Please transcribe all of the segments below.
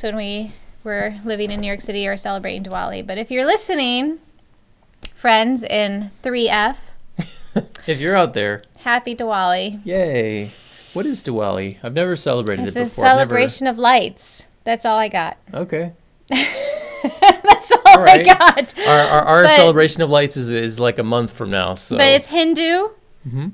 when we were living in New York City or celebrating Diwali. But if you're listening, friends in 3F, if you're out there, happy Diwali. Yay. What is Diwali? I've never celebrated it before. It's a celebration of lights. That's all I got. Okay. That's all right. I got. Our celebration of lights is like a month from now. So. But it's Hindu. Mm-hmm.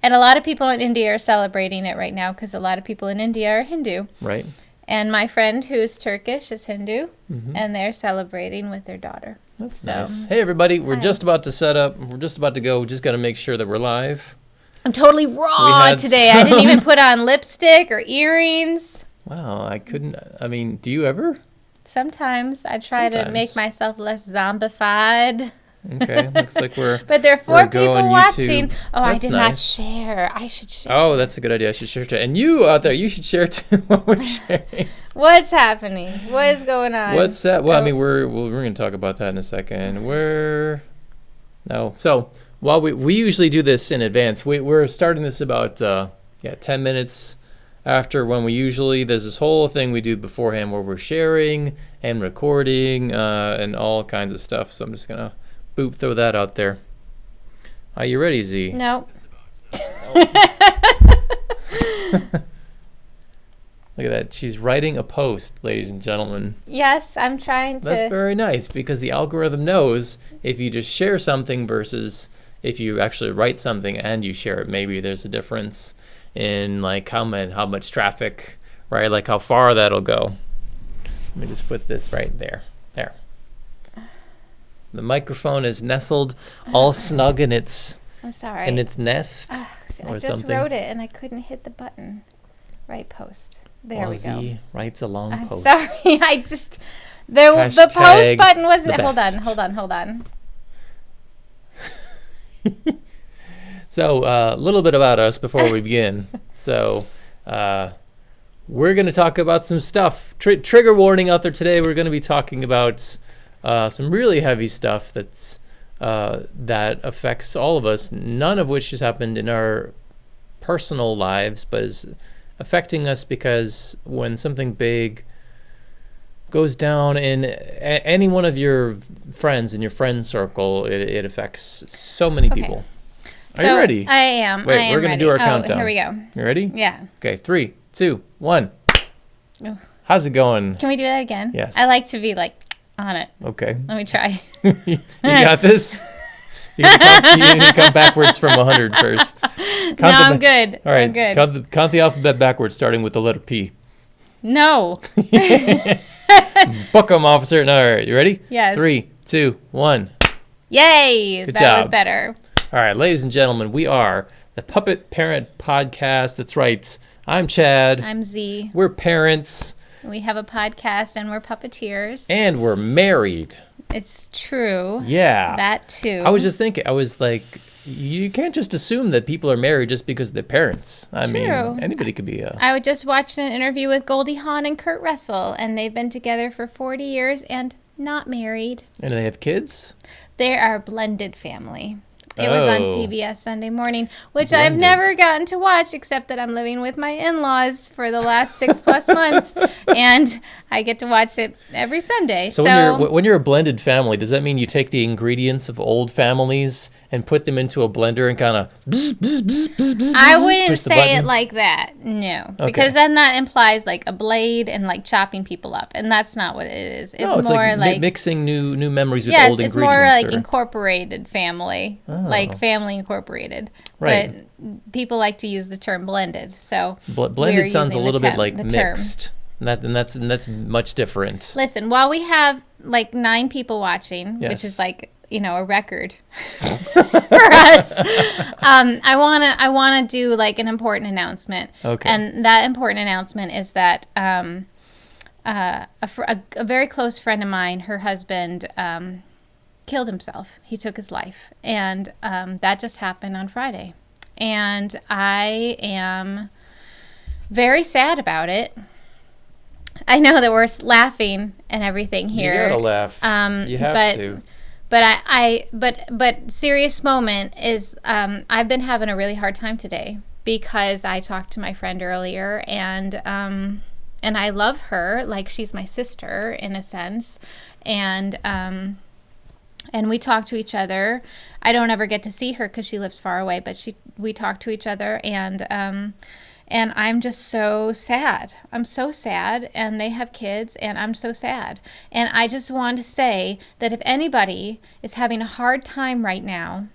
And a lot of people in India are celebrating it right now because a lot of people in India are Hindu. Right. And my friend who's Turkish is Hindu, and they're celebrating with their daughter. That's nice. Hey, everybody. We're just about to set up. We're just about to go. We just got to make sure that we're live. I'm totally raw today. I didn't even put on lipstick or earrings. Wow, I mean, do you ever? Sometimes. I try to make myself less zombified. Okay, looks like we're. But there are 4 people watching. YouTube. Oh, that's I did not share. I should share. Oh, that's a good idea. I should share too. And you out there, you should share too. What we're sharing. What's happening? What is going on? What's that? Well, I mean, we're going to talk about that in a second. So while we usually do this in advance, we're starting this about 10 minutes after when we usually, there's this whole thing we do beforehand where we're sharing and recording and all kinds of stuff. So I'm just going to throw that out there. Are you ready, Z? No. Look at that. She's writing a post, ladies and gentlemen. Yes, I'm trying to. That's very nice because the algorithm knows if you just share something versus if you actually write something and you share it, maybe there's a difference in like how much traffic, right? Like how far that'll go. Let me just put this right there. There. The microphone is nestled all snug in its nest I or just something. Wrote it and I couldn't hit the button. Right post. There we go. Z writes a long I'm post. sorry. The post button wasn't. Hold on. So a little bit about us before we begin. So we're going to talk about some stuff. Trigger warning out there today. We're going to be talking about some really heavy stuff that affects all of us, none of which has happened in our personal lives, but is affecting us because when something big goes down in any one of your friends in your friend circle, it affects so many people. Are you ready? I am. Wait, we're going to do our countdown. Here we go. You ready? Yeah. Okay, 3, 2, 1. Oh. How's it going? Can we do that again? Yes. I like to be like on it. Okay. Let me try. You got this? You need to come backwards from 100 first. I'm good. All right. I'm good. Count the alphabet backwards, starting with the letter P. No. Book 'em, officer. No, all right. You ready? Yes. 3, 2, 1. Yay. Good that job. was better. All right, ladies and gentlemen, we are the Puppet Parent Podcast. That's right. I'm Chad. I'm Z. We're parents. We have a podcast and we're puppeteers. And we're married. It's true. Yeah. That too. I was just thinking, I was like, you can't just assume that people are married just because they're parents. I mean, anybody could be a... I just watched an interview with Goldie Hawn and Kurt Russell, and they've been together for 40 years and not married. And they have kids? They are a blended family. It was on CBS Sunday Morning, which Blended. I've never gotten to watch, except that I'm living with my in-laws for the last 6+ months, and I get to watch it every Sunday. So when you're a blended family, does that mean you take the ingredients of old families and put them into a blender and kind of I wouldn't say it like that, no, because then that implies like a blade and like chopping people up, and that's not what it is. It's more like mixing new memories with old ingredients. Yes, it's more like incorporated family. Like family incorporated, right? But people like to use the term blended. So blended sounds a little bit like mixed, and that's much different. Listen, while we have like 9 people watching, which is like a record for us, I wanna do like an important announcement. Okay. And that important announcement is that a very close friend of mine, her husband. Killed himself. He took his life. And that just happened on Friday. And I am very sad about it. I know that we're laughing and everything here. You gotta laugh. You have to. But serious moment is I've been having a really hard time today because I talked to my friend earlier and and I love her like she's my sister in a sense, and we talk to each other. I don't ever get to see her because she lives far away, but we talk to each other, and I'm just so sad. I'm so sad, and they have kids, and I'm so sad. And I just want to say that if anybody is having a hard time right now,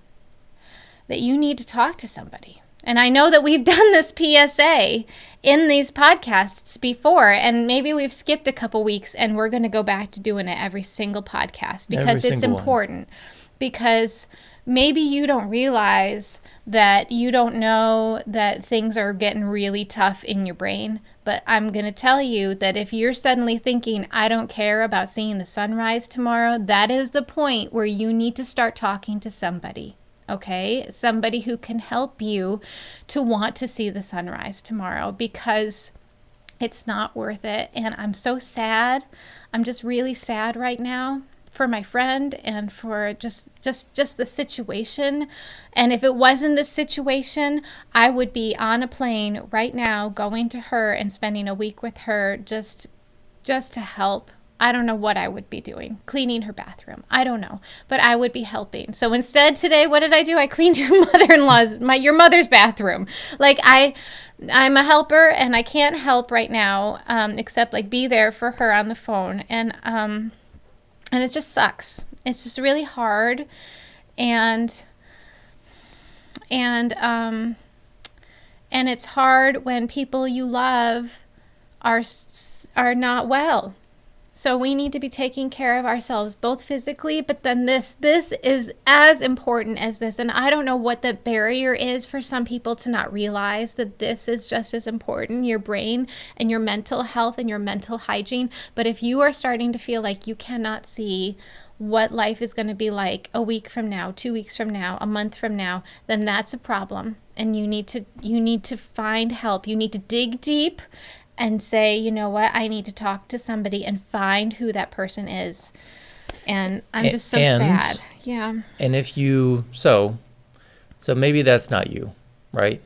that you need to talk to somebody. And I know that we've done this PSA in these podcasts before, and maybe we've skipped a couple weeks, and we're going to go back to doing it every single podcast because it's important. Because maybe you don't realize that you don't know that things are getting really tough in your brain. But I'm going to tell you that if you're suddenly thinking, I don't care about seeing the sunrise tomorrow, that is the point where you need to start talking to somebody. Okay, somebody who can help you to want to see the sunrise tomorrow, because it's not worth it. And I'm so sad. I'm just really sad right now for my friend and for just the situation. And if it wasn't this situation, I would be on a plane right now going to her and spending a week with her just to help. I don't know what I would be doing. Cleaning her bathroom. I don't know. But I would be helping. So instead today, what did I do? I cleaned your your mother's bathroom. Like I'm a helper, and I can't help right now except like be there for her on the phone. And it just sucks. It's just really hard. And it's hard when people you love are not well. So we need to be taking care of ourselves, both physically, but then this is as important as this. And I don't know what the barrier is for some people to not realize that this is just as important, your brain and your mental health and your mental hygiene. But if you are starting to feel like you cannot see what life is going to be like a week from now, 2 weeks from now, a month from now, then that's a problem. And you need to find help. You need to dig deep and say, you know what, I need to talk to somebody and find who that person is. And I'm just so sad. Yeah. And if you, so maybe that's not you, right?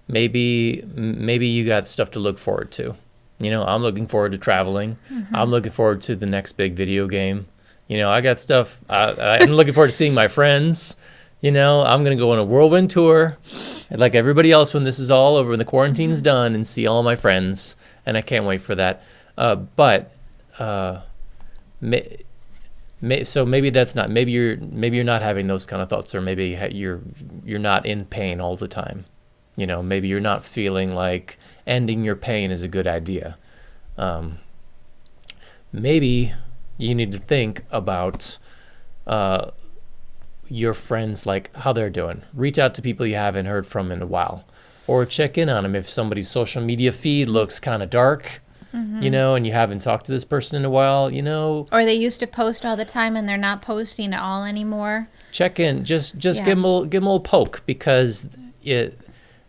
Maybe you got stuff to look forward to. You know, I'm looking forward to traveling. Mm-hmm. I'm looking forward to the next big video game. You know, I got stuff. I'm looking forward to seeing my friends. You know, I'm going to go on a whirlwind tour, like everybody else, when this is all over, when the quarantine's done, and see all my friends. And I can't wait for that. So maybe that's not. Maybe you're not having those kind of thoughts, or maybe you're not in pain all the time. You know, maybe you're not feeling like ending your pain is a good idea. Maybe you need to think about your friends, like how they're doing. Reach out to people you haven't heard from in a while, or check in on them if somebody's social media feed looks kind of dark, you know, and you haven't talked to this person in a while, you know. Or they used to post all the time and they're not posting at all anymore. Check in, just give them a little poke, because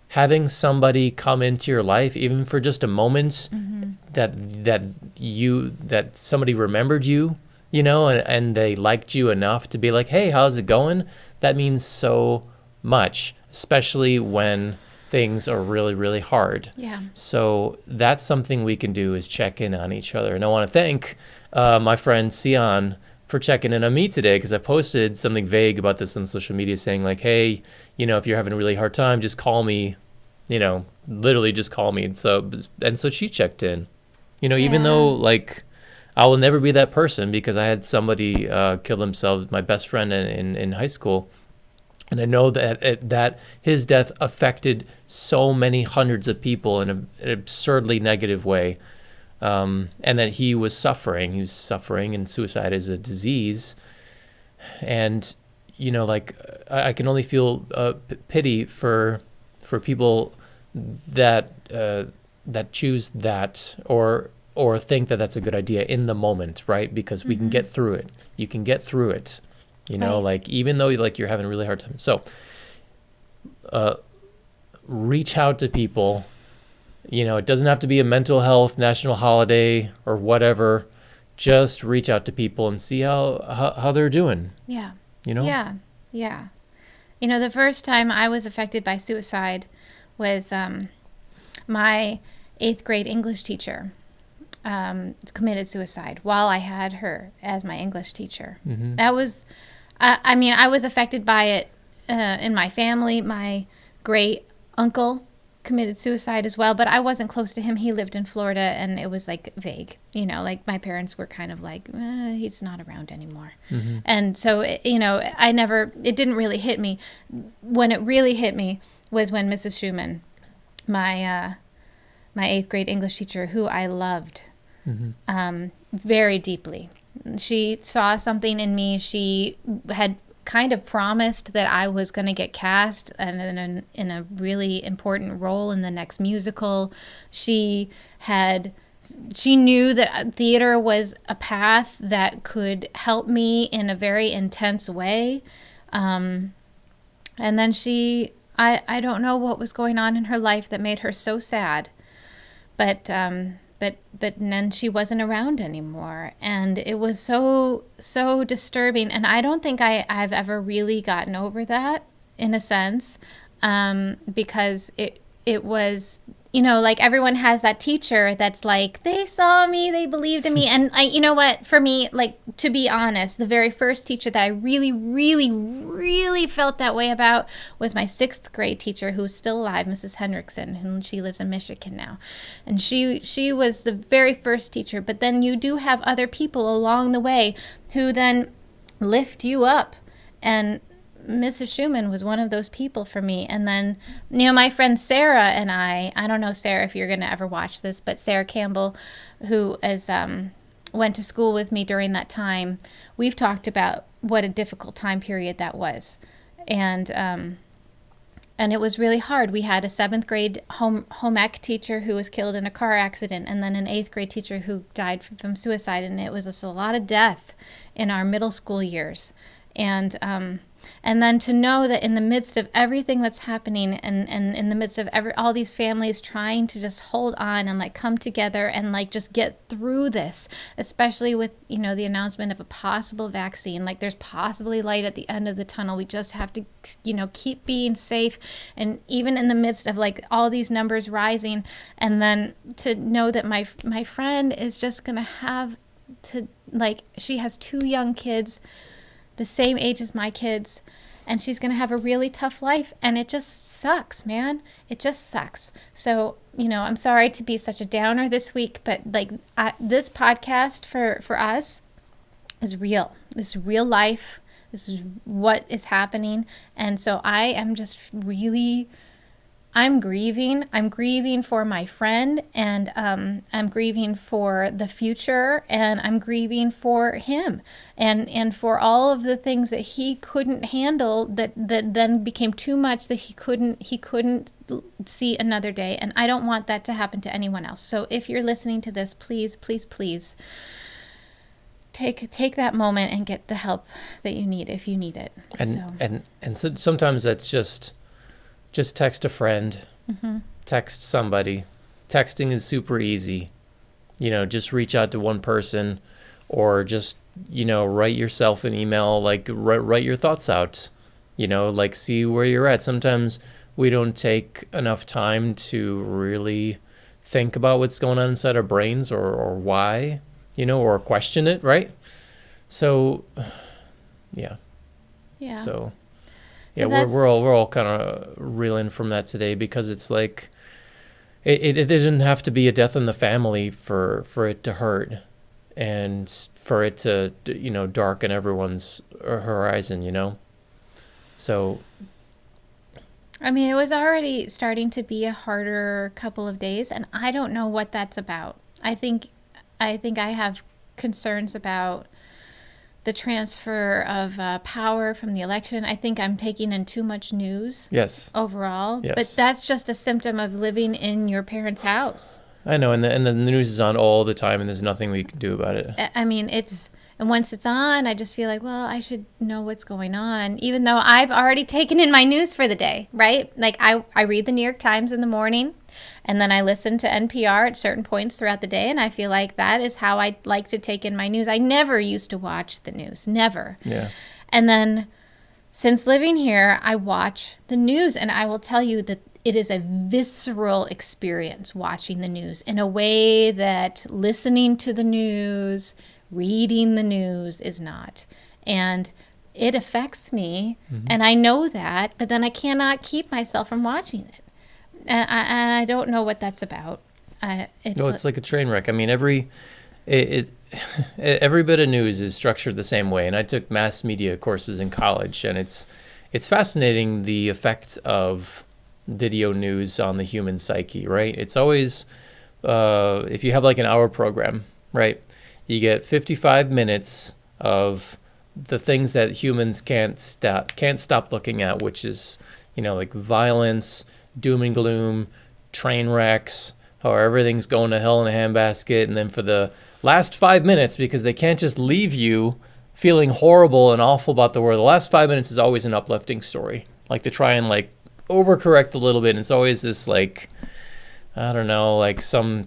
having somebody come into your life, even for just a moment, that somebody remembered you, you know, and they liked you enough to be like, hey, how's it going? That means so much, especially when things are really, really hard. Yeah. So that's something we can do, is check in on each other. And I want to thank my friend Sion for checking in on me today, because I posted something vague about this on social media saying like, hey, you know, if you're having a really hard time, just call me, you know, literally just call me. And so she checked in, you know, even though like I will never be that person, because I had somebody kill themselves, my best friend in high school. And I know that his death affected so many hundreds of people in an absurdly negative way. And that he was suffering. He was suffering, and suicide is a disease. And, you know, like I can only feel pity for people that choose that or think that that's a good idea in the moment, right? Because we can get through it. You can get through it. You know, like even though like you're having a really hard time. So reach out to people. You know, it doesn't have to be a mental health national holiday or whatever. Just reach out to people and see how they're doing. Yeah. You know? Yeah. Yeah. You know, the first time I was affected by suicide was my 8th grade English teacher. committed suicide while I had her as my English teacher. Mm-hmm. That was, I mean, I was affected by it in my family. My great uncle committed suicide as well, but I wasn't close to him. He lived in Florida, and it was like vague, you know, like my parents were kind of like, he's not around anymore. Mm-hmm. And so, it didn't really hit me. When it really hit me was when Mrs. Schumann, my 8th grade English teacher, who I loved very deeply, she saw something in me. She had kind of promised that I was going to get cast in a really important role in the next musical. She knew that theater was a path that could help me in a very intense way. And then I don't know what was going on in her life that made her so sad, but then she wasn't around anymore, and it was so disturbing. And I don't think I've ever really gotten over that, in a sense, because it was, you know, like everyone has that teacher that's like, they saw me, they believed in me. And you know what, for me, like, to be honest, the very first teacher that I really, really, really felt that way about was my 6th grade teacher, who's still alive, Mrs. Hendrickson, and she lives in Michigan now. And she was the very first teacher. But then you do have other people along the way who then lift you up. And Mrs. Schumann was one of those people for me. And then, you know, my friend Sarah and I don't know, Sarah, if you're going to ever watch this, but Sarah Campbell, who went to school with me during that time, we've talked about what a difficult time period that was. And it was really hard. We had a 7th grade home ec teacher who was killed in a car accident, and then an 8th grade teacher who died from suicide. And it was just a lot of death in our middle school years. And then to know that in the midst of everything that's happening, and in the midst of all these families trying to just hold on and like come together and like just get through this, especially with, you know, the announcement of a possible vaccine, like there's possibly light at the end of the tunnel. We just have to, you know, keep being safe. And even in the midst of like all these numbers rising, and then to know that my friend is just going to have to, like, she has 2 young kids the same age as my kids, and she's going to have a really tough life, and it just sucks, man. It just sucks. So, you know, I'm sorry to be such a downer this week, but like this podcast for us is real. This is real life. This is what is happening. And so I am just really, I'm grieving. I'm grieving for my friend, and I'm grieving for the future, and I'm grieving for him, and for all of the things that he couldn't handle, that then became too much, that he couldn't see another day. And I don't want that to happen to anyone else. So if you're listening to this, please, please, please take that moment and get the help that you need if you need it. And so sometimes that's just text a friend, text somebody. Texting is super easy. You know, just reach out to one person, or just, you know, write yourself an email, like write your thoughts out, you know, like see where you're at. Sometimes we don't take enough time to really think about what's going on inside our brains, or why, you know, or question it, right? So, yeah. Yeah. So yeah, we're all kind of reeling from that today, because it's like it didn't have to be a death in the family for it to hurt, and for it to, you know, darken everyone's horizon, you know. So I mean, it was already starting to be a harder couple of days, and I don't know what that's about. I think I have concerns about the transfer of power from the election. I think I'm taking in too much news. Yes. Overall. Yes. But that's just a symptom of living in your parents' house. I know, and the news is on all the time, and there's nothing we can do about it. I mean, and once it's on, I just feel like, well, I should know what's going on, even though I've already taken in my news for the day, right? Like I read the New York Times in the morning, and then I listen to NPR at certain points throughout the day, and I feel like that is how I like to take in my news. I never used to watch the news, never. Yeah. And then since living here, I watch the news, and I will tell you that it is a visceral experience watching the news in a way that listening to the news, reading the news is not. And it affects me, and I know that, but then I cannot keep myself from watching it. And I don't know what that's about. It's like a train wreck. I mean, every bit of news is structured the same way. And I took mass media courses in college, and it's fascinating the effect of video news on the human psyche, right? It's always, if you have like an hour program, right, you get 55 minutes of the things that humans can't stop looking at, which is, like violence, doom and gloom, train wrecks, how everything's going to hell in a handbasket. And then for the last 5 minutes, because they can't just leave you feeling horrible and awful about the world, the last 5 minutes is always an uplifting story. Like, to try and like overcorrect a little bit. And it's always this like, I don't know, like some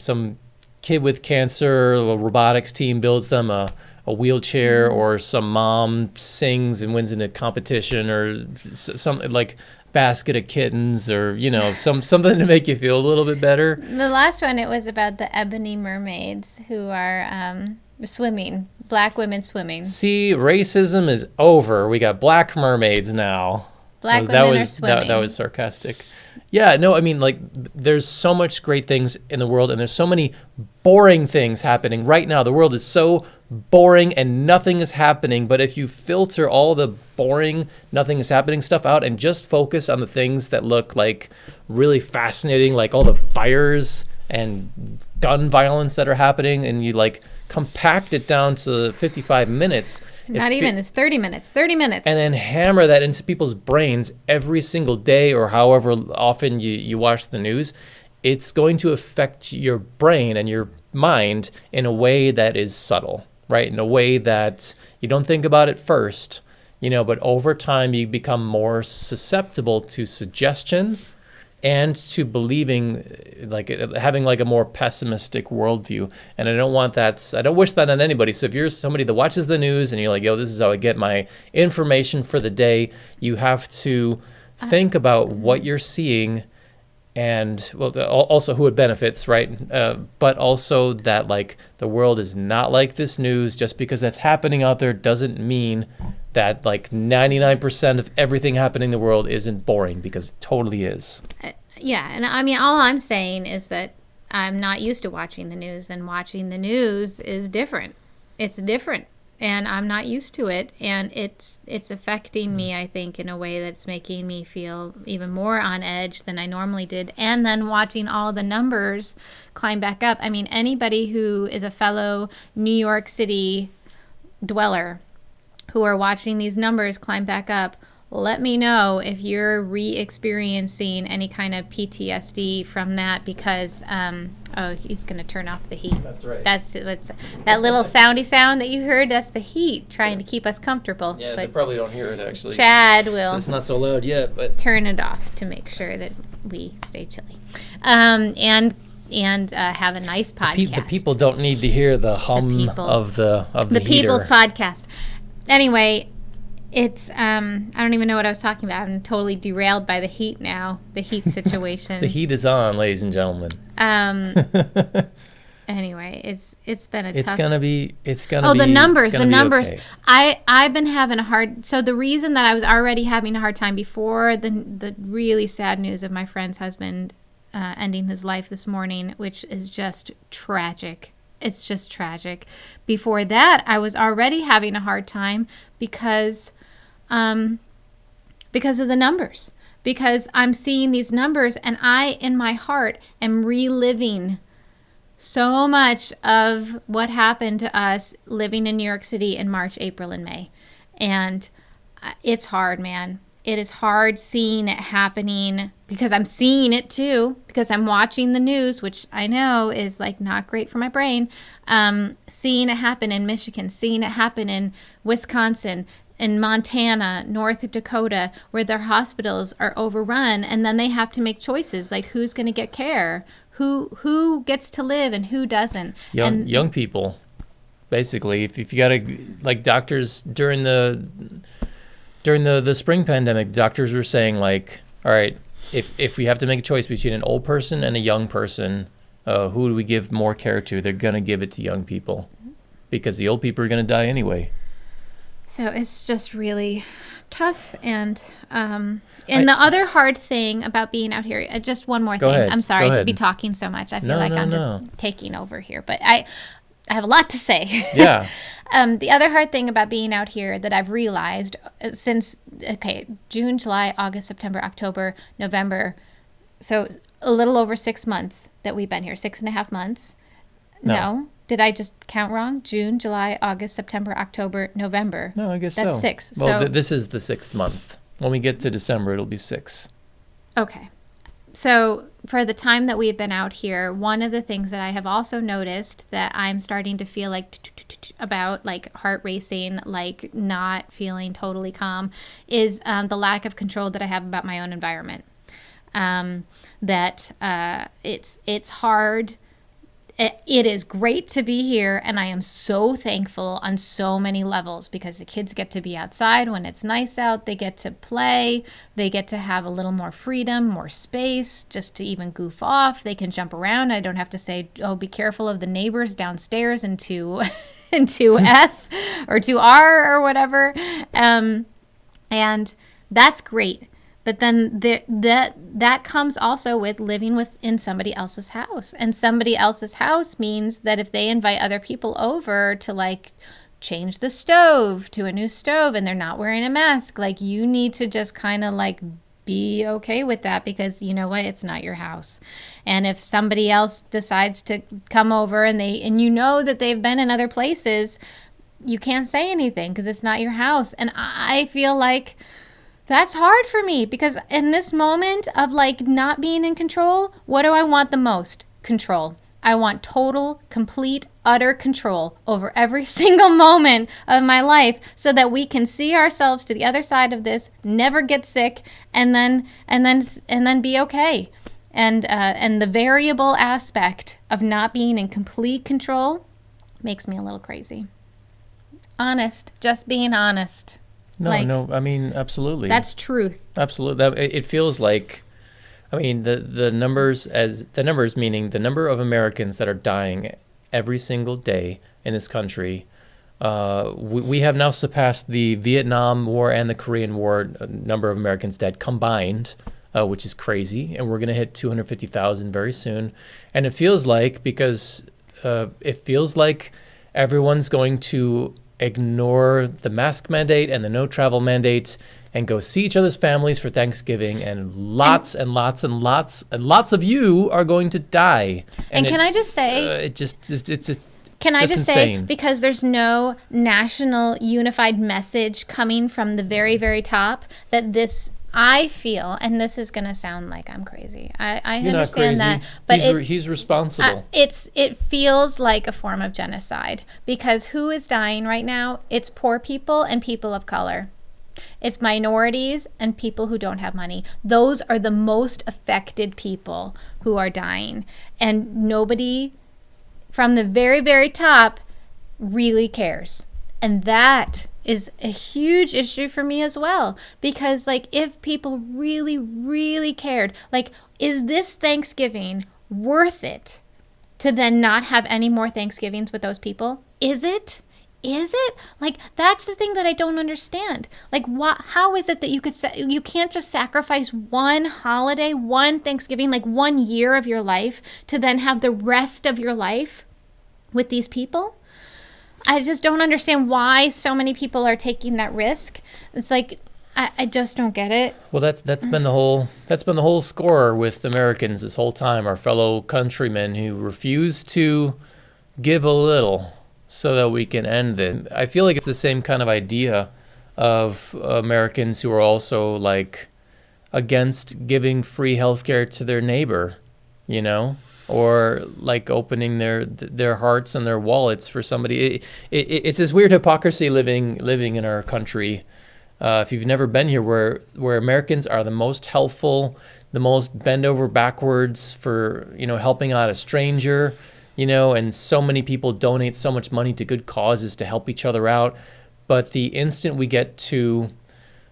kid with cancer, a robotics team builds them a wheelchair, or some mom sings and wins in a competition, or something like basket of kittens, or something to make you feel a little bit better. The last one, it was about the ebony mermaids who are swimming, black women swimming. See, racism is over. We got black mermaids now. Black women are swimming. That was sarcastic. Yeah, no, I mean, like, there's so much great things in the world, and there's so many boring things happening right now. The world is so boring and nothing is happening. But if you filter all the boring, nothing is happening stuff out and just focus on the things that look like really fascinating, like all the fires and gun violence that are happening, and you like compact it down to 55 minutes. Not even, it's 30 minutes. 30 minutes. And then hammer that into people's brains every single day, or however often you watch the news. It's going to affect your brain and your mind in a way that is subtle, right? In a way that you don't think about it first, but over time you become more susceptible to suggestion and to believing, like having like a more pessimistic worldview. And I don't wish that on anybody. So if you're somebody that watches the news and you're like, yo, this is how I get my information for the day, you have to think about what you're seeing, and also who it benefits, right? But also that like the world is not like this news. Just because that's happening out there doesn't mean that like 99% of everything happening in the world isn't boring, because it totally is. Yeah, and I mean, all I'm saying is that I'm not used to watching the news, and watching the news is different. It's different, and I'm not used to it, and it's affecting me, I think, in a way that's making me feel even more on edge than I normally did. And then watching all the numbers climb back up. I mean, anybody who is a fellow New York City dweller who are watching these numbers climb back up, let me know if you're re-experiencing any kind of PTSD from that, because he's going to turn off the heat. That's right. That little soundy sound that you heard, that's the heat trying to keep us comfortable. Yeah, but they probably don't hear it, actually. Chad will It's not so loud yet, but turn it off to make sure that we stay chilly. And have a nice podcast. the people don't need to hear the hum of the the heater. people's podcast. Anyway, it's I don't even know what I was talking about. I'm totally derailed by the heat now, the heat situation. The heat is on, ladies and gentlemen. Anyway, it's been a It's tough. gonna be. The numbers. Okay. I've been having a hard. So the reason that I was already having a hard time before the really sad news of my friend's husband ending his life this morning, which is just tragic. It's just tragic. Before that, I was already having a hard time because of the numbers. Because I'm seeing these numbers, and I, in my heart, am reliving so much of what happened to us living in New York City in March, April, and May. And it's hard, man. It is hard seeing it happening, because I'm seeing it too, because I'm watching the news, which I know is like not great for my brain. Seeing it happen in Michigan, seeing it happen in Wisconsin, in Montana, North Dakota, where their hospitals are overrun, and then they have to make choices like who's going to get care, who gets to live and who doesn't. Young people, basically. If you got to, like, doctors during the spring pandemic, doctors were saying, like, all right, if we have to make a choice between an old person and a young person, who do we give more care to? They're gonna give it to young people, because the old people are gonna die anyway. So it's just really tough. And the other hard thing about being out here, just one more Go thing. ahead. I'm sorry Go to ahead. be talking so much. I feel No, like no, I'm no. just taking over here, but I have a lot to say. Yeah. The other hard thing about being out here that I've realized since, June, July, August, September, October, November, so a little over 6 months that we've been here, 6.5 months. No. Did I just count wrong? June, July, August, September, October, November. No, I guess That's so. 6. Well, So this is the 6th month. When we get to December, it'll be 6. okay. So for the time that we've been out here, one of the things that I have also noticed that I'm starting to feel like about, like heart racing, like not feeling totally calm, is the lack of control that I have about my own environment. It's hard. It is great to be here, and I am so thankful on so many levels, because the kids get to be outside when it's nice out. They get to play. They get to have a little more freedom, more space, just to even goof off. They can jump around. I don't have to say, oh, be careful of the neighbors downstairs into into F or to R or whatever. And that's great. But then that comes also with living in somebody else's house. And somebody else's house means that if they invite other people over to like change the stove to a new stove and they're not wearing a mask, like you need to just kind of like be okay with that, because you know what, it's not your house. And if somebody else decides to come over and you know that they've been in other places, you can't say anything because it's not your house. And I feel like that's hard for me, because in this moment of like not being in control, what do I want the most? Control. I want total, complete, utter control over every single moment of my life, so that we can see ourselves to the other side of this, never get sick, and then be okay. And the variable aspect of not being in complete control makes me a little crazy. Honest, just being honest. No, Like, no, I mean, absolutely. That's truth. Absolutely. It feels like, I mean, the numbers meaning the number of Americans that are dying every single day in this country. We have now surpassed the Vietnam War and the Korean War number of Americans dead combined, which is crazy. And we're going to hit 250,000 very soon. And it feels like, because everyone's going to ignore the mask mandate and the no travel mandate and go see each other's families for Thanksgiving, and lots of you are going to die. And can I just say, can I just say, because there's no national unified message coming from the very, very top, that this, I feel, and this is going to sound like I'm crazy. I You're understand not crazy. that, but he's responsible. it feels like a form of genocide, because who is dying right now? It's poor people and people of color. It's minorities and people who don't have money. Those are the most affected people who are dying, and nobody from the very, very top really cares. And that is a huge issue for me as well, because like if people really, really cared, like, is this Thanksgiving worth it to then not have any more Thanksgivings with those people? Is it? Like, that's the thing that I don't understand. Like, how is it that you can't just sacrifice one holiday, one Thanksgiving, like 1 year of your life, to then have the rest of your life with these people? I just don't understand why so many people are taking that risk. It's like, I just don't get it. Well, that's been the whole score with Americans this whole time. Our fellow countrymen who refuse to give a little so that we can end it. I feel like it's the same kind of idea of Americans who are also like against giving free healthcare to their neighbor, you know, or like opening their hearts and their wallets for somebody. It's this weird hypocrisy living in our country. If you've never been here, where Americans are the most helpful, the most bend over backwards for, you know, helping out a stranger, you know, and so many people donate so much money to good causes to help each other out. But the instant we get to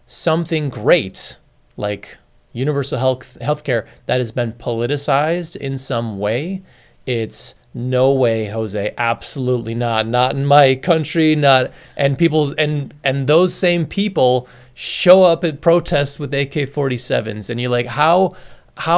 something great, like universal healthcare that has been politicized in some way, it's no way, Jose. Absolutely not. Not in my country. Not. And people's and those same people show up at protests with AK-47s, and you're like, how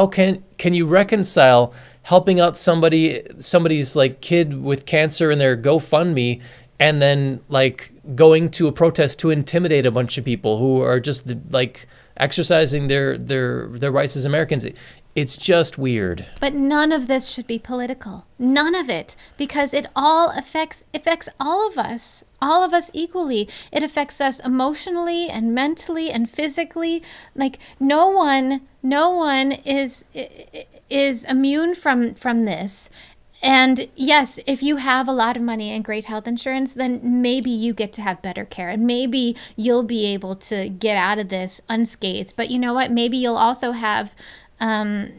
can you reconcile helping out somebody's like kid with cancer in their GoFundMe, and then like going to a protest to intimidate a bunch of people who are just like exercising their rights as Americans? It's just weird. But none of this should be political. None of it, because it all affects all of us equally. It affects us emotionally and mentally and physically. Like no one is immune from this. And yes, if you have a lot of money and great health insurance, then maybe you get to have better care, and maybe you'll be able to get out of this unscathed. But you know what? Maybe you'll also have a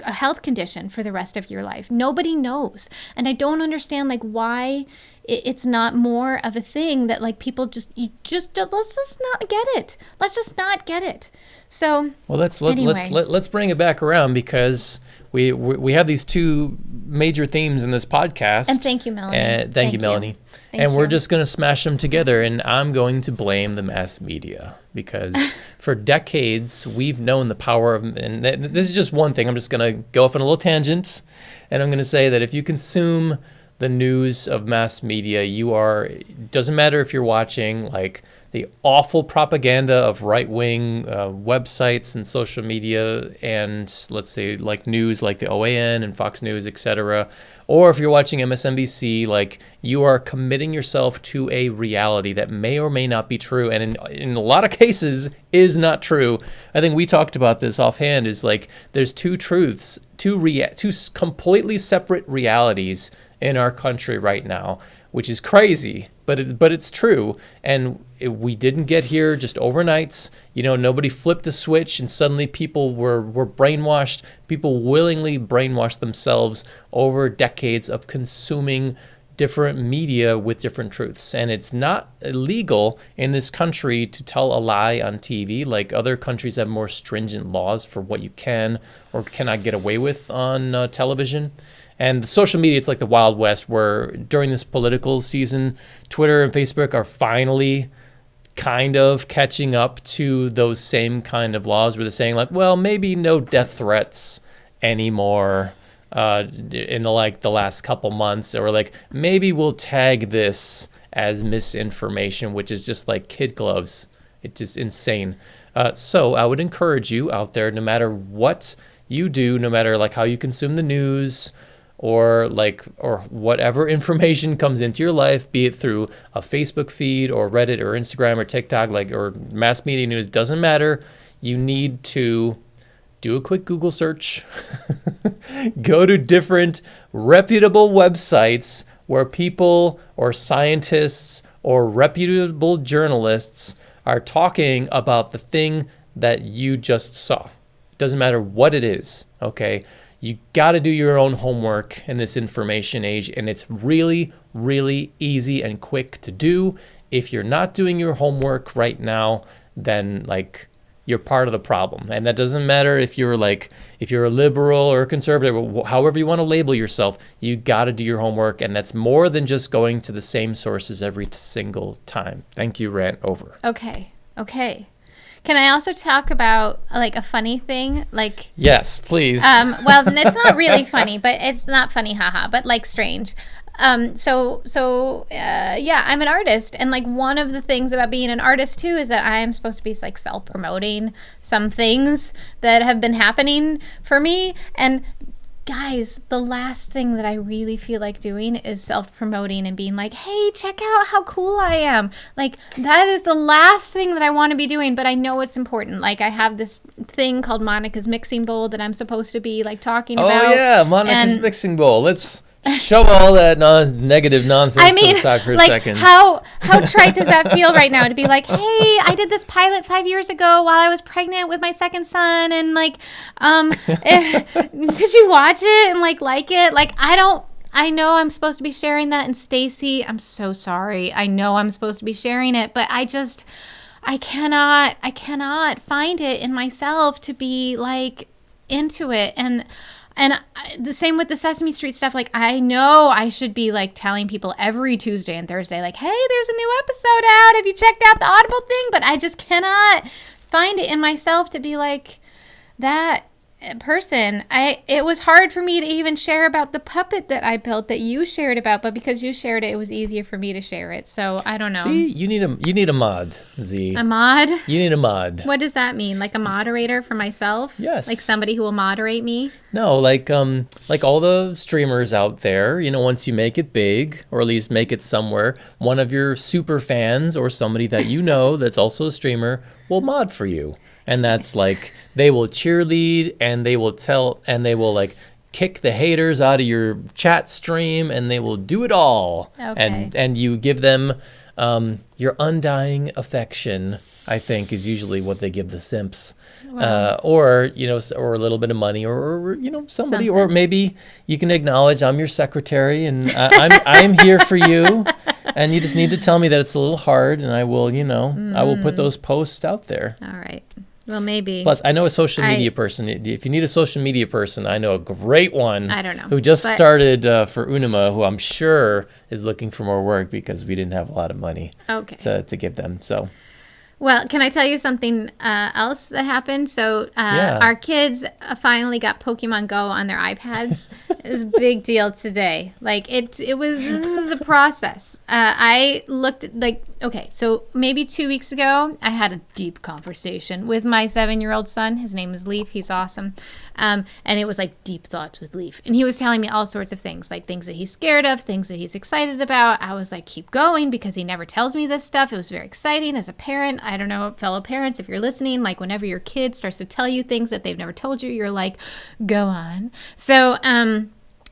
health condition for the rest of your life. Nobody knows. And I don't understand like why it's not more of a thing that like people let's just not get it. Let's just not get it. So well, let's bring it back around, because we have these two major themes in this podcast. And thank you, Melanie. And thank you, Melanie. And we're just going to smash them together, and I'm going to blame the mass media, because for decades we've known the power of, and this is just one thing. I'm just going to go off on a little tangent, and I'm going to say that if you consume the news of mass media, it doesn't matter if you're watching like the awful propaganda of right-wing websites and social media, and let's say like news like the OAN and Fox News, etc., or if you're watching MSNBC, like you are committing yourself to a reality that may or may not be true, and in a lot of cases is not true. I think we talked about this offhand, is like there's two truths, two completely separate realities in our country right now, which is crazy, but it's true. And we didn't get here just overnight. Nobody flipped a switch and suddenly people were brainwashed. People willingly brainwashed themselves over decades of consuming different media with different truths. And it's not illegal in this country to tell a lie on TV. Like other countries have more stringent laws for what you can or cannot get away with on television. And the social media, it's like the Wild West, where during this political season, Twitter and Facebook are finally kind of catching up to those same kind of laws, where they're saying like, well, maybe no death threats anymore in the last couple months, or like maybe we'll tag this as misinformation, which is just like kid gloves. It's just insane. So I would encourage you out there, no matter what you do, no matter like how you consume the news, or whatever information comes into your life, be it through a Facebook feed or Reddit or Instagram or TikTok, or mass media news, doesn't matter. You need to do a quick Google search, go to different reputable websites where people or scientists or reputable journalists are talking about the thing that you just saw. Doesn't matter what it is, okay? You got to do your own homework in this information age, and it's really, really easy and quick to do. If you're not doing your homework right now, then you're part of the problem. And that doesn't matter if you're a liberal or a conservative, however you want to label yourself, you got to do your homework, and that's more than just going to the same sources every single time. Thank you, rant over. Okay. Can I also talk about a funny thing? Yes, please. Well, it's not really funny, but it's not funny, haha, but strange. So I'm an artist, and one of the things about being an artist too is that I am supposed to be self-promoting some things that have been happening for me. And guys, the last thing that I really feel like doing is self-promoting and being like, hey, check out how cool I am. That is the last thing that I want to be doing, but I know it's important. I have this thing called Monica's Mixing Bowl that I'm supposed to be talking about. Oh yeah, Monica's Mixing Bowl. Let's shove all that negative nonsense to the side for a second. How trite does that feel right now to be like, hey, I did this pilot 5 years ago while I was pregnant with my second son, and could you watch it and like it? I know I'm supposed to be sharing that, and Stacy, I'm so sorry. I know I'm supposed to be sharing it, but I cannot find it in myself to be like into it. The same with the Sesame Street stuff. Like, I know I should be like telling people every Tuesday and Thursday, like, hey, there's a new episode out. Have you checked out the Audible thing? But I just cannot find it in myself to be like that person. It was hard for me to even share about the puppet that I built that you shared about, but because you shared it, it was easier for me to share it. So I don't know. See, you need a mod, Z. A mod? You need a mod. What does that mean? Like a moderator for myself? Yes. Like somebody who will moderate me? No, like all the streamers out there, once you make it big, or at least make it somewhere, one of your super fans or somebody that you know that's also a streamer will mod for you. And that's like, they will cheerlead and they will like kick the haters out of your chat stream, and they will do it all. Okay. And you give them your undying affection, I think, is usually what they give the simps. Wow. Or a little bit of money, or somebody, Something. or maybe you can acknowledge I'm your secretary and I'm here for you. And you just need to tell me that it's a little hard, and I will, I will put those posts out there. All right. Well, maybe. Plus, I know a social media person. If you need a social media person, I know a great one. I don't know. Who just started for Unima, who I'm sure is looking for more work because we didn't have a lot of money to give them. So. Well, can I tell you something else that happened? So our kids finally got Pokemon Go on their iPads. It was a big deal today. Like this is a process. I looked at so maybe 2 weeks ago, I had a deep conversation with my 7-year-old son. His name is Leaf. He's awesome. And it was like deep thoughts with Leaf. And he was telling me all sorts of things, like things that he's scared of, things that he's excited about. I was like, keep going, because he never tells me this stuff. It was very exciting as a parent. I don't know, fellow parents, if you're listening, like whenever your kid starts to tell you things that they've never told you, you're like, go on. So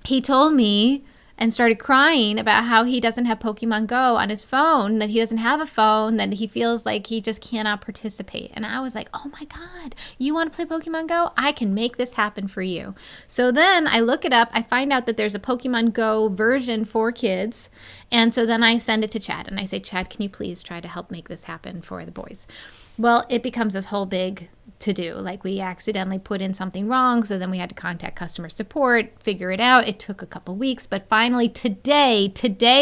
he told me and started crying about how he doesn't have Pokemon Go on his phone, that he doesn't have a phone, that he feels like he just cannot participate. And I was like, oh my God, you want to play Pokemon Go? I can make this happen for you. So then I look it up. I find out that there's a Pokemon Go version for kids. And so then I send it to Chad and I say, Chad, can you please try to help make this happen for the boys? Well, it becomes this whole big to-do. Like, we accidentally put in something wrong, so then we had to contact customer support, figure it out. It took a couple weeks, but finally today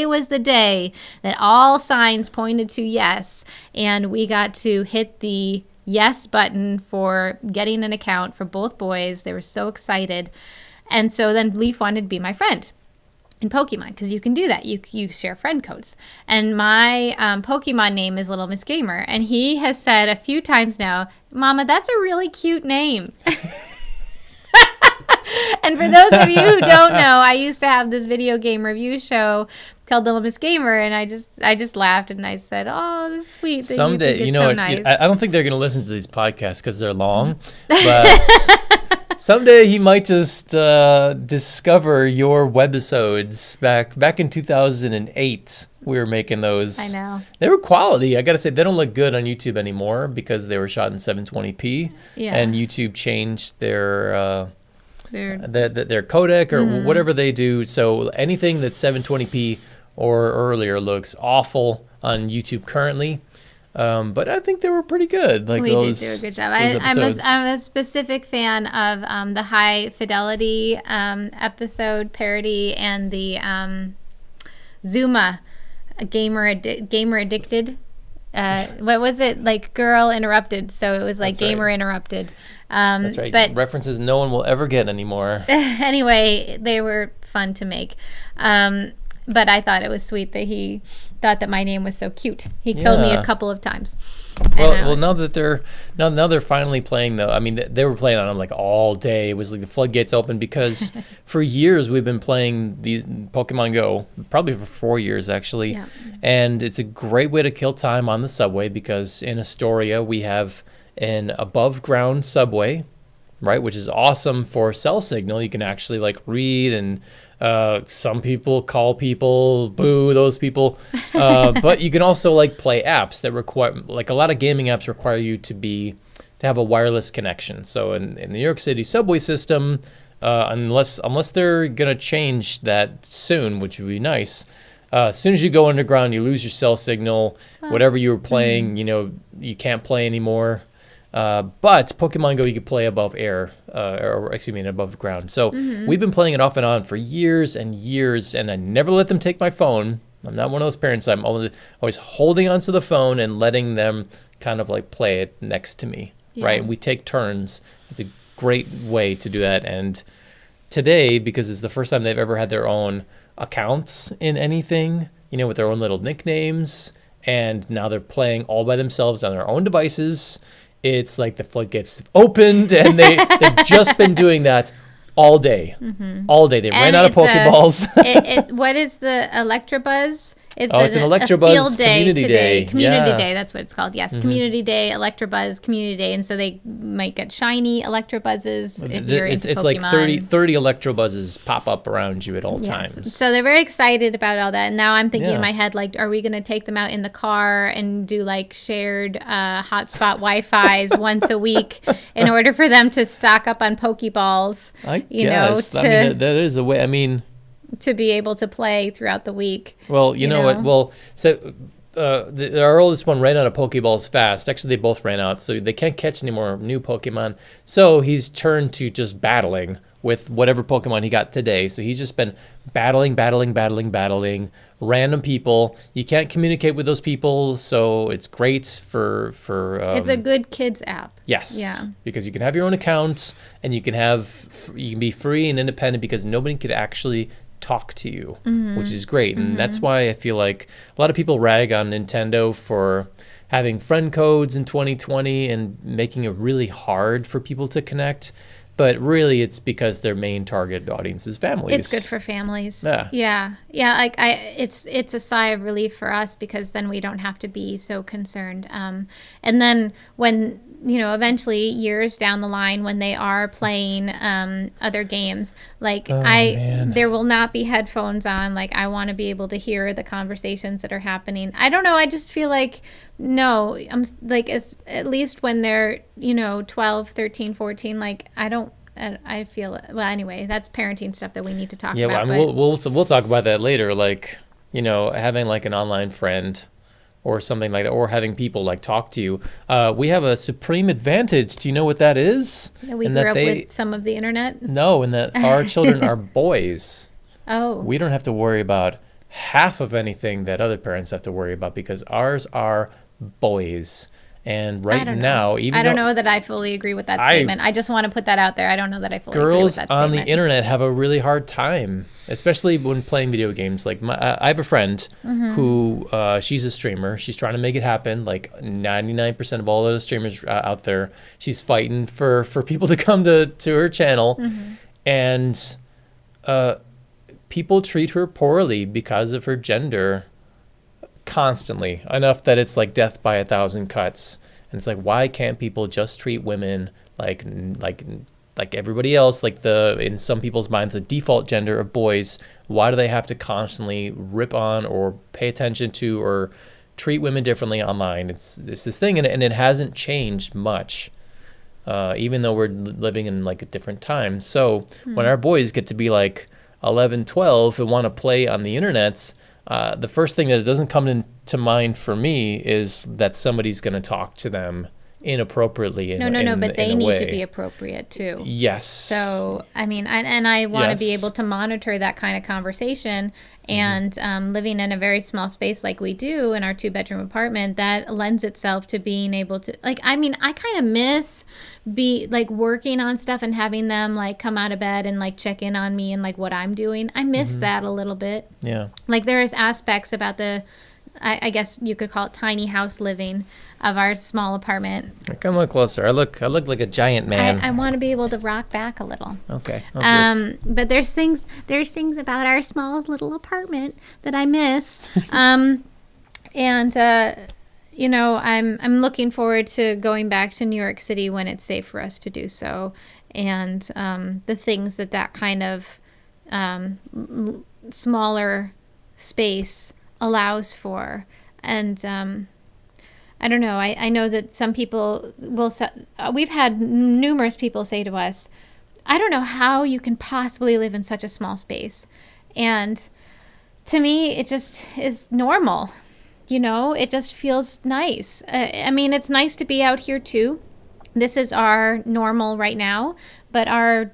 was the day that all signs pointed to yes, and we got to hit the yes button for getting an account for both boys. They were so excited. And so then Leaf wanted to be my friend in Pokemon, because you can do that. You share friend codes. And my Pokemon name is Little Miss Gamer. And he has said a few times now, Mama, that's a really cute name. And for those of you who don't know, I used to have this video game review show called Little Miss Gamer, and I just laughed and I said, "Oh, that's sweet." That Someday, you so nice. I don't think they're going to listen to these podcasts because they're long, but someday he might just discover your webisodes back in 2008. We were making those. I know. They were quality. I got to say, they don't look good on YouTube anymore because they were shot in 720p. Yeah. And YouTube changed their codec or whatever they do. So anything that's 720p or earlier looks awful on YouTube currently. But I think they were pretty good. Like, we those, did do a good job. I'm I'm a specific fan of the high fidelity episode parody and the Zuma gamer addicted. What was it, like Girl Interrupted? So it was like That's Gamer right. Interrupted. That's right. But references no one will ever get anymore. anyway, they were fun to make. But I thought it was sweet that he thought that my name was so cute. He killed me a couple of times. Well, now that they're finally playing though. I mean, they were playing on them like all day. It was like the floodgates open because for years we've been playing these Pokemon Go, probably for 4 years actually. Yeah. And it's a great way to kill time on the subway because in Astoria we have an above ground subway, right, which is awesome for cell signal. You can actually like read and some people call people, boo those people. But you can also like play apps that require, like a lot of gaming apps require you to have a wireless connection. So in the New York City subway system, unless they're gonna change that soon, which would be nice, as soon as you go underground, you lose your cell signal. Whatever you were playing, you can't play anymore. But Pokemon Go, you can play above air, above ground. So we've been playing it off and on for years and years, and I never let them take my phone. I'm not one of those parents. I'm always holding onto the phone and letting them kind of like play it next to me, right? And we take turns. It's a great way to do that. And today, because it's the first time they've ever had their own accounts in anything, with their own little nicknames, and now they're playing all by themselves on their own devices. It's like the floodgates opened, and they've just been doing that all day. All day. They ran out of Pokeballs. What is the Electabuzz? It's an Electabuzz Community Day. Community Day, that's what it's called. Yes, Community Day, Electabuzz Community Day. And so they might get shiny Electabuzzes if you're into Pokemon. It's like 30 Electabuzzes pop up around you at all times. So they're very excited about all that. And now I'm thinking in my head, like, are we going to take them out in the car and do like shared hotspot Wi-Fi's once a week in order for them to stock up on Pokeballs? I guess. That is a way. To be able to play throughout the week. Well, you know what? Well, so our oldest one ran out of Pokeballs fast. Actually, they both ran out, so they can't catch any more new Pokemon. So he's turned to just battling with whatever Pokemon he got today. So he's just been battling random people. You can't communicate with those people, so it's great for it's a good kids app. Yes. Yeah. Because you can have your own account, and you can be free and independent because nobody could actually talk to you, which is great. And that's why I feel like a lot of people rag on Nintendo for having friend codes in 2020 and making it really hard for people to connect. But really, it's because their main target audience is families. It's good for families. Yeah. Like it's a sigh of relief for us because then we don't have to be so concerned. And then when eventually years down the line when they are playing other games, like there will not be headphones on. Like I want to be able to hear the conversations that are happening. I don't know. I just feel like no, I'm like at least when they're 12, 13, 14. Like I feel well. Anyway, that's parenting stuff that we need to talk about. Yeah, we'll talk about that later. Like having like an online friend or something like that, or having people like talk to you. We have a supreme advantage. Do you know what that is? We grew up with some of the internet? No, and that our children are boys. Oh. We don't have to worry about half of anything that other parents have to worry about because ours are boys. And right now, I don't know that I fully agree with that statement. I just want to put that out there. I don't know that I fully agree with that statement. Girls on the internet have a really hard time, especially when playing video games. Like I have a friend who she's a streamer. She's trying to make it happen. Like 99% of all of the streamers out there, she's fighting for people to come to her channel, and people treat her poorly because of her gender. Constantly, enough that it's like death by 1,000 cuts. And it's like, why can't people just treat women like everybody else, like in some people's minds the default gender of boys? Why do they have to constantly rip on or pay attention to or treat women differently online? It's this thing, and it hasn't changed much, even though we're living in like a different time. So when our boys get to be like 11, 12 and want to play on the internet, the first thing that it doesn't come into mind for me is that somebody's going to talk to them inappropriately. But they need to be appropriate too. Yes. So, I mean, I want to be able to monitor that kind of conversation. And living in a very small space like we do in our 2-bedroom apartment, that lends itself to being able to, like, I mean, I kind of miss working on stuff and having them like come out of bed and like check in on me and like what I'm doing. I miss that a little bit. Yeah. Like there's aspects about I guess you could call it tiny house living of our small apartment. Come look closer. I look like a giant man. I want to be able to rock back a little. Okay. But there's things about our small little apartment that I miss. I'm looking forward to going back to New York City when it's safe for us to do so, and the things that kind of smaller space allows for. And I don't know, I know that some people will we've had numerous people say to us, I don't know how you can possibly live in such a small space. And to me, it just is normal. It just feels nice. I mean, it's nice to be out here too. This is our normal right now, but our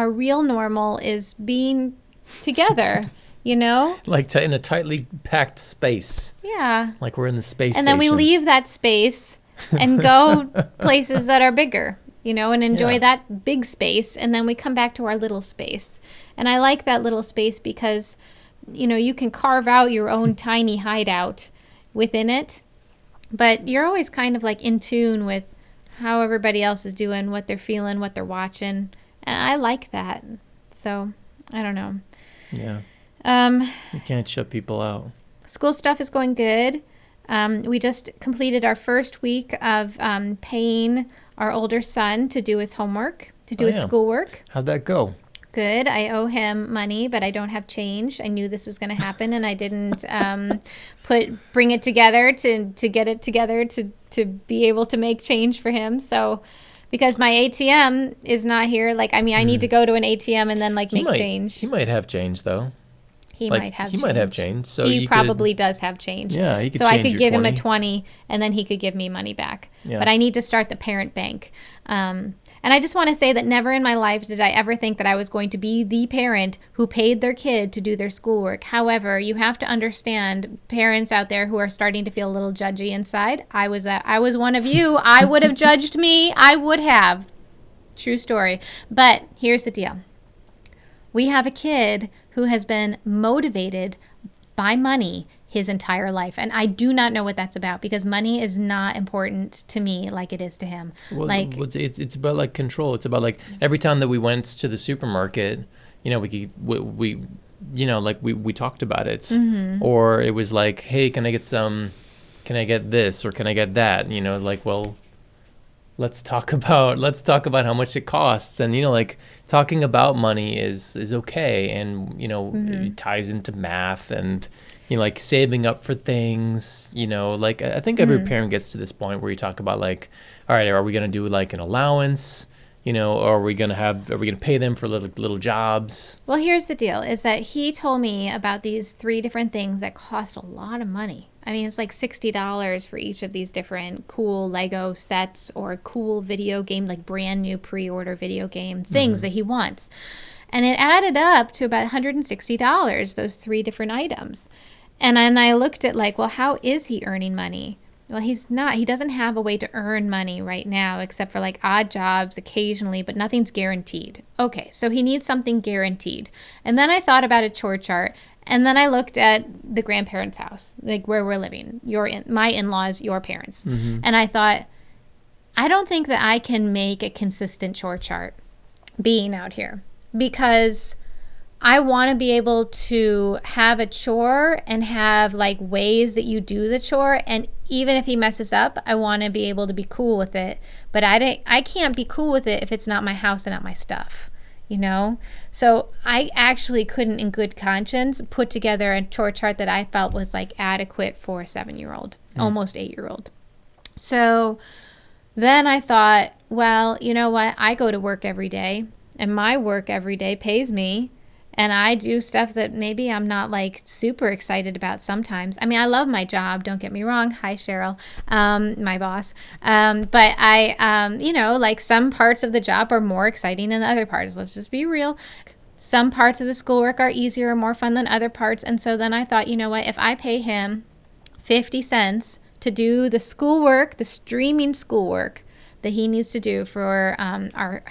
real normal is being together, Like in a tightly packed space. Yeah. Like we're in the space And then we station. leave that space and go places that are bigger, and enjoy Yeah. that big space. And then we come back to our little space. And I like that little space because, you can carve out your own tiny hideout within it. But you're always kind of like in tune with how everybody else is doing, what they're feeling, what they're watching. And I like that. So, I don't know. Yeah. You can't shut people out. School stuff is going good. We just completed our first week of paying our older son to do his homework, to do his schoolwork. How'd that go? Good. I owe him money, but I don't have change. I knew this was going to happen, and I didn't bring it together to get it together to be able to make change for him. So, because my ATM is not here, I need to go to an ATM and then make change. He might have change though. He might have change. So he probably does have change. Yeah, he could so change I could your give 20. him a 20 and then he could give me money back. Yeah. But I need to start the parent bank. And I just want to say that never in my life did I ever think that I was going to be the parent who paid their kid to do their schoolwork. However, you have to understand, parents out there who are starting to feel a little judgy inside. I was one of you. I would have judged me. I would have. True story. But here's the deal. We have a kid who has been motivated by money his entire life. And I do not know what that's about because money is not important to me like it is to him. Well, it's about control. It's about every time that we went to the supermarket, we talked about it. Mm-hmm. Or it was like, hey, can I get this or can I get that? Well, let's talk about how much it costs. And talking about money is okay, and mm-hmm. it ties into math and saving up for things. I think every parent gets to this point where you talk about all right, are we going to do an allowance, or are we going to pay them for little jobs? Well, here's the deal is that he told me about these 3 different things that cost a lot of money. I mean, it's like $60 for each of these different cool Lego sets or cool video game, brand new pre-order video game things mm-hmm. that he wants. And it added up to about $160, those 3 different items. And then I looked at well, how is he earning money? Well, he's not. He doesn't have a way to earn money right now except for odd jobs occasionally, but nothing's guaranteed. Okay, so he needs something guaranteed. And then I thought about a chore chart, and then I looked at the grandparents' house, where we're living, my in-laws, your parents. Mm-hmm. And I thought, I don't think that I can make a consistent chore chart being out here because I want to be able to have a chore and have ways that you do the chore. And even if he messes up, I want to be able to be cool with it. But I can't be cool with it if it's not my house and not my stuff, So I actually couldn't in good conscience put together a chore chart that I felt was adequate for a 7-year-old, almost 8-year-old. So then I thought, well, you know what? I go to work every day and my work every day pays me. And I do stuff that maybe I'm not super excited about sometimes. I mean, I love my job. Don't get me wrong. Hi, Cheryl, my boss. But I, some parts of the job are more exciting than the other parts. Let's just be real. Some parts of the schoolwork are easier or more fun than other parts. And so then I thought, you know what? If I pay him 50 cents to do the schoolwork, the streaming schoolwork, that he needs to do for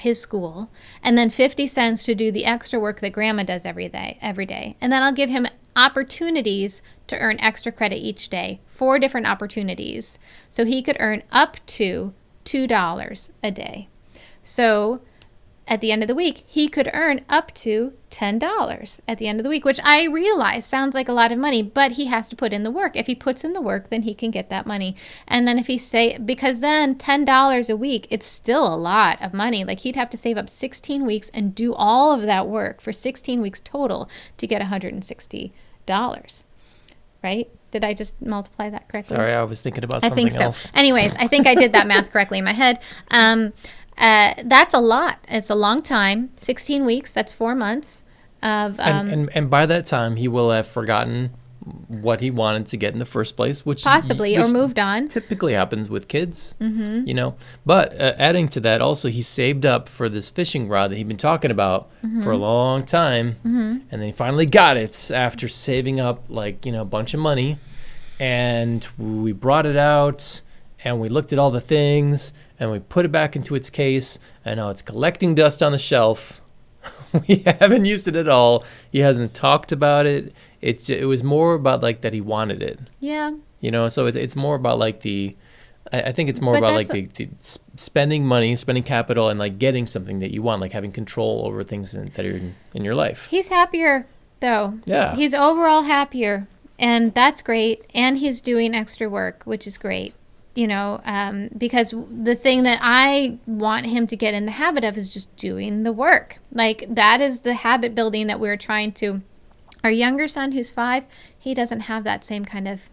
his school, and then 50 cents to do the extra work that grandma does every day. And then I'll give him opportunities to earn extra credit each day, 4 different opportunities. So he could earn up to $2 a day. So at the end of the week, he could earn up to $10 at the end of the week, which I realize sounds like a lot of money, but he has to put in the work. If he puts in the work, then he can get that money. And then because then $10 a week, it's still a lot of money. He'd have to save up 16 weeks and do all of that work for 16 weeks total to get $160, right? Did I just multiply that correctly? Sorry, I was thinking about something else. I think so. Anyways, I think I did that math correctly in my head. That's a lot. It's a long time. 16 weeks, that's 4 months. of And by that time, he will have forgotten what he wanted to get in the first place, which possibly, or moved on. typically happens with kids, But adding to that, also, he saved up for this fishing rod that he'd been talking about for a long time, and then he finally got it after saving up, like, a bunch of money. And we brought it out, and we looked at all the things, and we put it back into its case, and now it's collecting dust on the shelf. We haven't used it at all. He hasn't talked about it. It was more about, like, that he wanted it. Yeah. So it's more about, like, I think it's more about, like, the spending money, spending capital, and, like, getting something that you want, like having control over things that are in your life. He's happier, though. Yeah. He's overall happier, and that's great. And he's doing extra work, which is great. Because the thing that I want him to get in the habit of is just doing the work. Like, that is the habit building that we're trying to. Our younger son, who's 5, he doesn't have that same kind of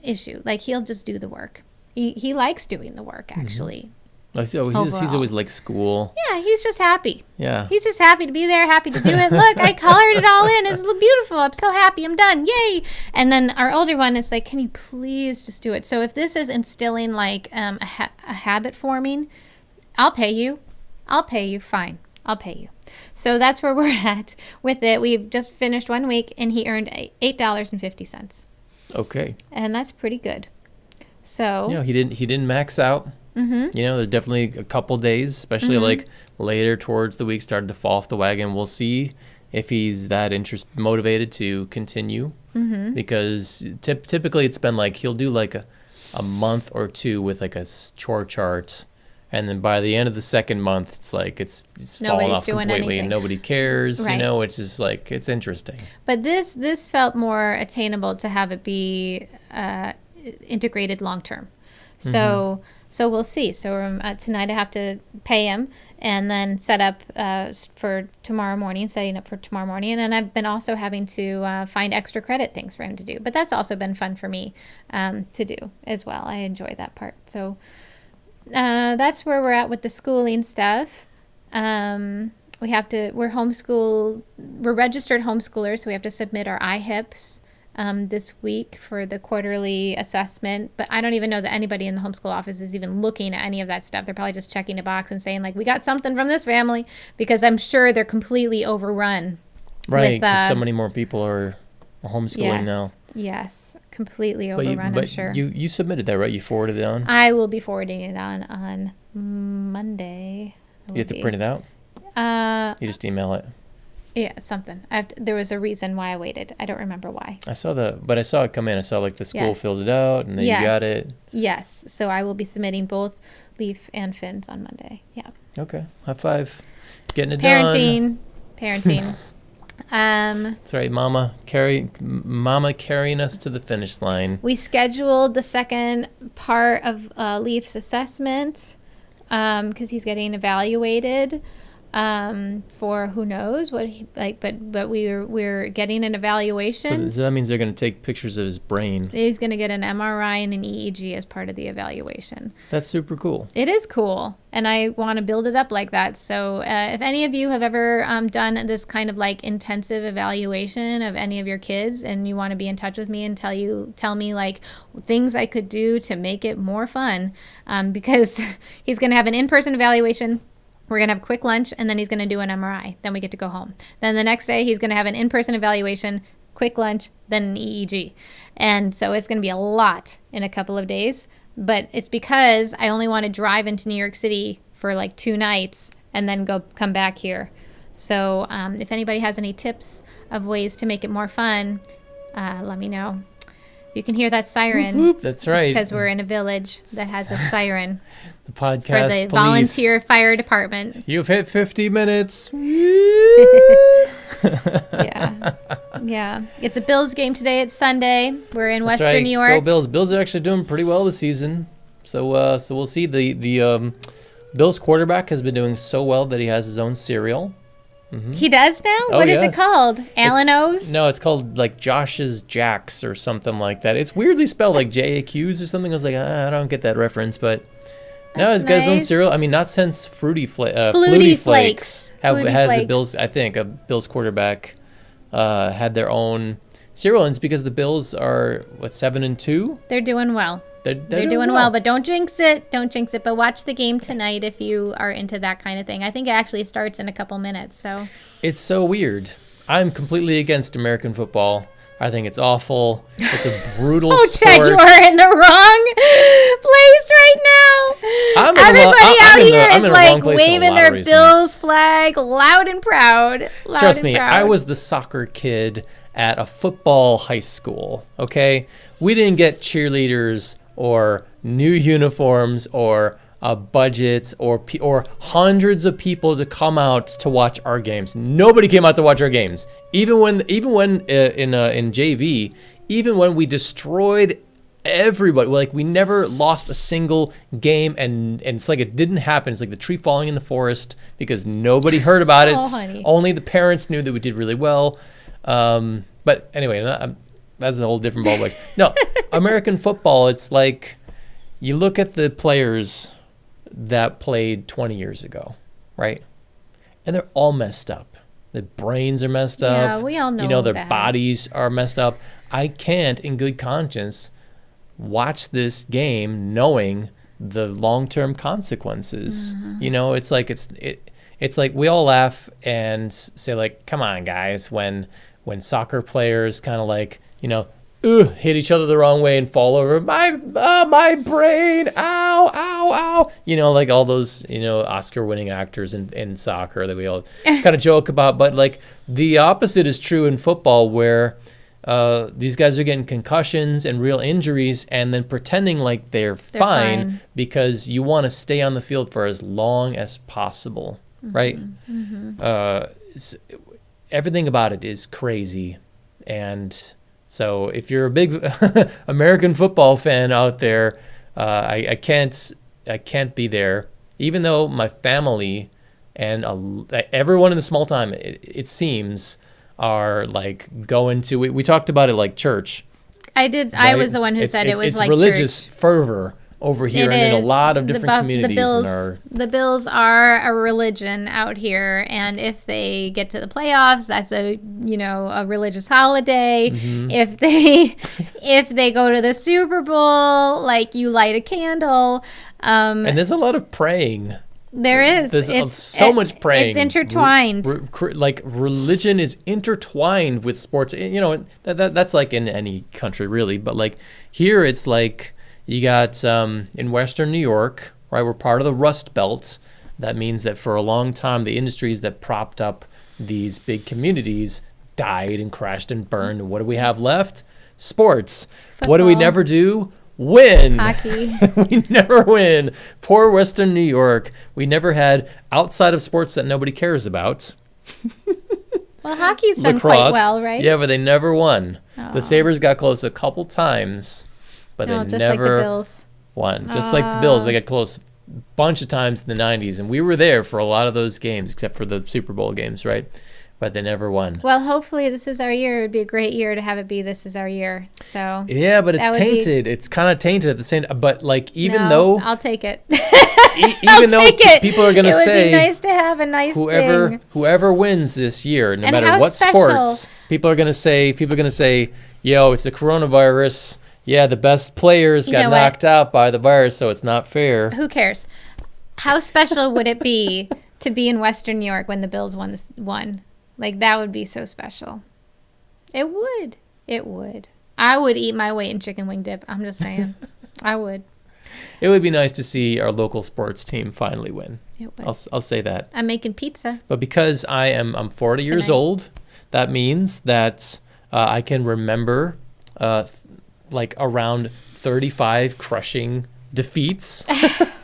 issue. Like, he'll just do the work. He likes doing the work, actually. He's always like school. Yeah, he's just happy. Yeah. He's just happy to be there, happy to do it. Look, I colored it all in. It's beautiful. I'm so happy. I'm done. Yay. And then our older one is like, can you please just do it? So if this is instilling, like, a habit forming, I'll pay you. Fine. I'll pay you. So that's where we're at with it. We've just finished 1 week, and he earned $8.50. Okay. And that's pretty good. So he didn't max out. There's definitely a couple days, especially like later towards the week, started to fall off the wagon. We'll see if he's that motivated to continue, because typically it's been like he'll do like a month or two with like a chore chart. And then by the end of the second month, it's like it's fallen off completely, anything. And nobody cares. Right. It's just like, it's interesting. But this felt more attainable to have it be integrated long term. So we'll see. So tonight I have to pay him and then set up for tomorrow morning, setting up for tomorrow morning. And then I've been also having to find extra credit things for him to do. But that's also been fun for me to do as well. I enjoy that part. So that's where we're at with the schooling stuff. We're registered homeschoolers, so we have to submit our IHIPs this week for the quarterly assessment. But I don't even know that anybody in the homeschool office is even looking at any of that stuff. They're probably just checking a box and saying, like, we got something from this family, because I'm sure they're completely overrun. Right, because so many more people are homeschooling now. Yes, completely overrun, I'm sure. You submitted that, right? You forwarded it on? I will be forwarding it on Monday. You have to print it out? You just email it? Yeah, something. There was a reason why I waited. I don't remember why. I saw it come in. I saw, like, the school filled it out, and then you got it. Yes. So I will be submitting both Leaf and Finn's on Monday. Yeah. Okay. High five. Getting it done. Parenting. That's right, Mama carrying us to the finish line. We scheduled the second part of Leaf's assessment because he's getting evaluated for who knows what he, like, but we're getting an evaluation. So that means they're going to take pictures of his brain. He's going to get an MRI and an EEG as part of the evaluation. That's super cool. It is cool, and I want to build it up like that. So if any of you have ever done this kind of like intensive evaluation of any of your kids, and you want to be in touch with me and tell me like things I could do to make it more fun, because he's going to have an in-person evaluation. We're going to have a quick lunch, and then he's going to do an MRI. Then we get to go home. Then the next day, he's going to have an in-person evaluation, quick lunch, then an EEG. And so it's going to be a lot in a couple of days. But it's because I only want to drive into New York City for like 2 nights and then come back here. So if anybody has any tips of ways to make it more fun, let me know. You can hear that siren. Whoop, whoop. That's right. Because we're in a village that has a siren. The podcast for the police. Volunteer fire department. You've hit 50 minutes. Yeah. It's a Bills game today. It's Sunday. We're in That's Western right. New York. Go Bills. Bills are actually doing pretty well this season. So we'll see. The Bills quarterback has been doing so well that he has his own cereal. Mm-hmm. He does now? Oh, What is it called? Allen O's? No, it's called like Josh's Jacks or something like that. It's weirdly spelled like JAQs or something. I was like, I don't get that reference, but no, he's got his own cereal. I mean, not since Flutie Flakes has a Bills. I think a Bills quarterback had their own serial wins because the Bills are, 7-2? They're doing well. They're doing well, but don't jinx it. Don't jinx it. But watch the game tonight if you are into that kind of thing. I think it actually starts in a couple minutes. So It's so weird. I'm completely against American football. I think it's awful. It's a brutal sport. Chad, you are in the wrong place right now. Everybody out here is like waving their Bills flag loud and proud. Trust me, I was the soccer kid at a football high school, okay? We didn't get cheerleaders or new uniforms or budgets or hundreds of people to come out to watch our games. Nobody came out to watch our games. Even when in JV, even when we destroyed everybody, like we never lost a single game, and it's like it didn't happen. It's like the tree falling in the forest because nobody heard about it. Honey. Only the parents knew that we did really well. But anyway, that's a whole different ballpark. No, American football, it's like you look at the players that played 20 years ago, right? And they're all messed up. Their brains are messed up. Yeah, we all know their that. bodies are messed up. I can't, in good conscience, watch this game knowing the long-term consequences. Mm-hmm. It's like we all laugh and say like, "Come on, guys," when soccer players kind of like, hit each other the wrong way and fall over. My brain, ow, ow, ow. Like all those, Oscar-winning actors in soccer that we all kind of joke about. But like the opposite is true in football, where these guys are getting concussions and real injuries and then pretending like they're fine because you want to stay on the field for as long as possible, right? Everything about it is crazy. And so if you're a big American football fan out there, I can't be there, even though my family and everyone in the small time, it seems, are like going to, we talked about it like church. I did. Right? I was the one who said it was it's like religious church. Fervor over here, and in a lot of different communities. The Bills are a religion out here, and if they get to the playoffs, that's a religious holiday. Mm-hmm. If they go to the Super Bowl, like you light a candle. And there's a lot of praying. There is. There's so much praying. It's intertwined. Like religion is intertwined with sports. That's like in any country really, but like here it's like. You got in Western New York, right? We're part of the Rust Belt. That means that for a long time, the industries that propped up these big communities died and crashed and burned. And what do we have left? Sports. Football. What do we never do? Win. Hockey. We never win. Poor Western New York. We never had, outside of sports that nobody cares about. Well, hockey's done quite well, right? Yeah, but they never won. Oh. The Sabres got close a couple times. But they never won. Just like the Bills, they got close a bunch of times in the 90s, and we were there for a lot of those games, except for the Super Bowl games, right? But they never won. Well, hopefully this is our year. It would be a great year to have it be this is our year. So yeah, but it's tainted. It's kind of tainted at the same time. But like though I'll take it. Even though people are going to say, it would be nice to have a nice thing. Whoever wins this year, no matter what sports, people are going to say, yo, it's the coronavirus. Yeah, the best players got knocked out by the virus, so it's not fair. Who cares? How special would it be to be in Western New York when the Bills won? Like, that would be so special. It would. It would. I would eat my weight in chicken wing dip. I'm just saying. I would. It would be nice to see our local sports team finally win. It would. I'll say that. I'm making pizza. But because I'm 40 years old, that means that I can remember like around 35 crushing defeats